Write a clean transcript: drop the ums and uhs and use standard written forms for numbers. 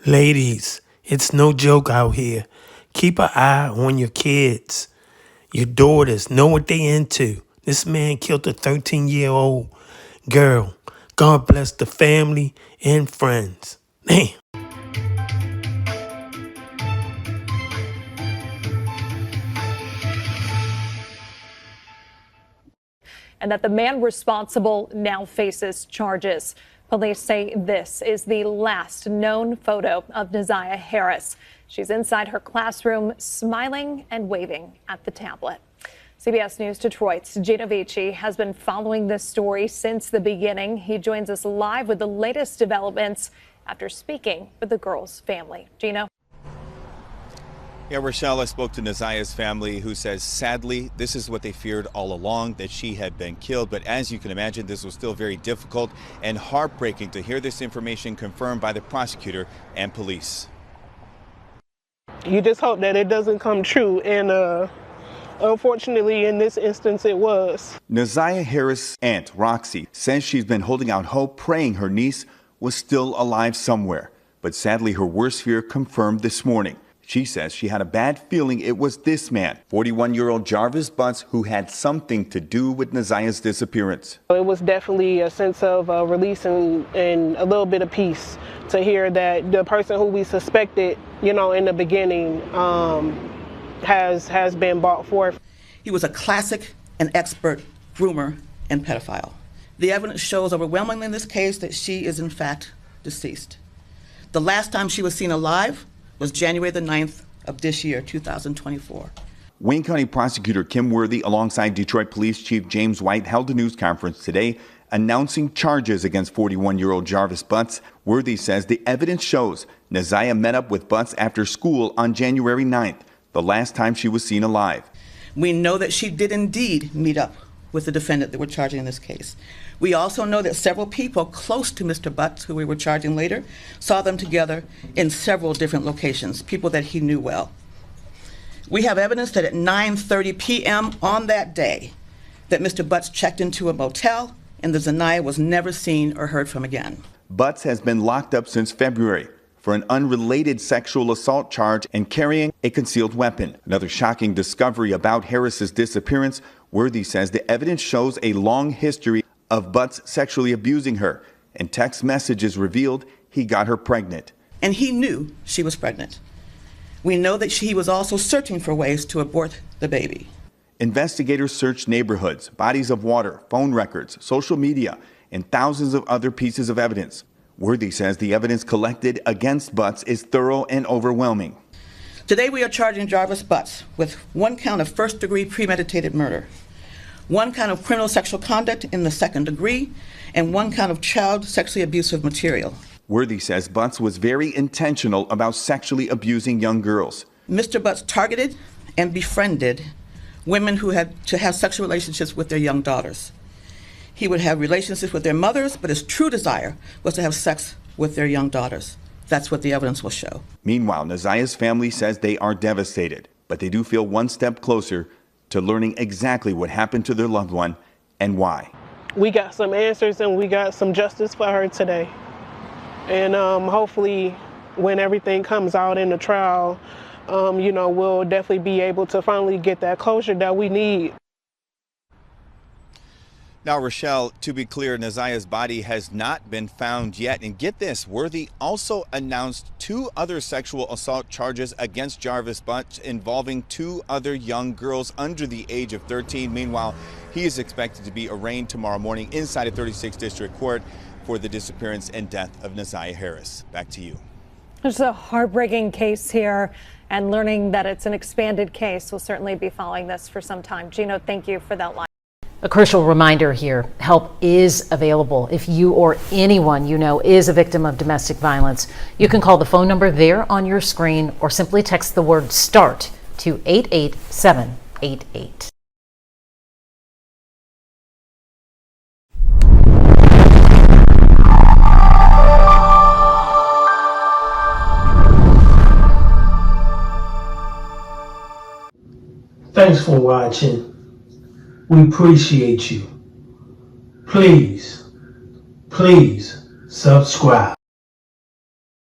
Ladies, it's no joke out here. Keep an eye on your kids. Your daughters know what they into. This man killed a 13-year-old girl. God bless the family and friends. Damn. And that the man responsible now faces charges. Police say this is the last known photo of Naziah Harris. She's inside her classroom, smiling and waving at the tablet. CBS News Detroit's Gino Vici has been following this story since the beginning. He joins us live with the latest developments after speaking with the girl's family. Gino? Yeah, Rochelle, I spoke to Naziah's family, who says, sadly, this is what they feared all along, that she had been killed. But as you can imagine, this was still very difficult and heartbreaking to hear this information confirmed by the prosecutor and police. You just hope that it doesn't come true. And unfortunately, in this instance, it was. Naziah Harris' aunt, Roxy, says she's been holding out hope, praying her niece was still alive somewhere. But sadly, her worst fear confirmed this morning. She says she had a bad feeling it was this man, 41-year-old Jarvis Butts, who had something to do with Naziah's disappearance. It was definitely a sense of release and a little bit of peace to hear that the person who we suspected, in the beginning has been brought forth. He was a classic and expert groomer and pedophile. The evidence shows overwhelmingly in this case that she is in fact deceased. The last time she was seen alive was January the 9th of this year, 2024. Wayne County Prosecutor Kim Worthy, alongside Detroit Police Chief James White, held a news conference today announcing charges against 41-year-old Jarvis Butts. Worthy says the evidence shows Naziah met up with Butts after school on January 9th, the last time she was seen alive. We know that she did indeed meet up with the defendant that we're charging in this case. We also know that several people close to Mr. Butts, who we were charging later, saw them together in several different locations, people that he knew well. We have evidence that at 9:30 p.m. on that day, that Mr. Butts checked into a motel and that Naziah was never seen or heard from again. Butts has been locked up since February for an unrelated sexual assault charge and carrying a concealed weapon. Another shocking discovery about Harris's disappearance. Worthy says the evidence shows a long history of Butts sexually abusing her, and text messages revealed he got her pregnant. And he knew she was pregnant. We know that he was also searching for ways to abort the baby. Investigators searched neighborhoods, bodies of water, phone records, social media, and thousands of other pieces of evidence. Worthy says the evidence collected against Butts is thorough and overwhelming. Today we are charging Jarvis Butts with 1 count of first-degree premeditated murder, 1 count of criminal sexual conduct in the second degree, and 1 count of child sexually abusive material. Worthy says Butts was very intentional about sexually abusing young girls. Mr. Butts targeted and befriended women who had to have sexual relationships with their young daughters. He would have relationships with their mothers, but his true desire was to have sex with their young daughters. That's what the evidence will show. Meanwhile, Naziah's family says they are devastated, but they do feel one step closer to learning exactly what happened to their loved one and why. We got some answers and we got some justice for her today. And hopefully when everything comes out in the trial, we'll definitely be able to finally get that closure that we need. Now, Rochelle, to be clear, Naziah's body has not been found yet. And get this, Worthy also announced 2 other sexual assault charges against Jarvis Butts involving 2 other young girls under the age of 13. Meanwhile, he is expected to be arraigned tomorrow morning inside a 36th District Court for the disappearance and death of Naziah Harris. Back to you. There's a heartbreaking case here, and learning that it's an expanded case. We'll certainly be following this for some time. Gino, thank you for that line. A crucial reminder here, help is available if you or anyone you know is a victim of domestic violence. You can call the phone number there on your screen or simply text the word START to 88788. Thanks for watching. We appreciate you. Please subscribe.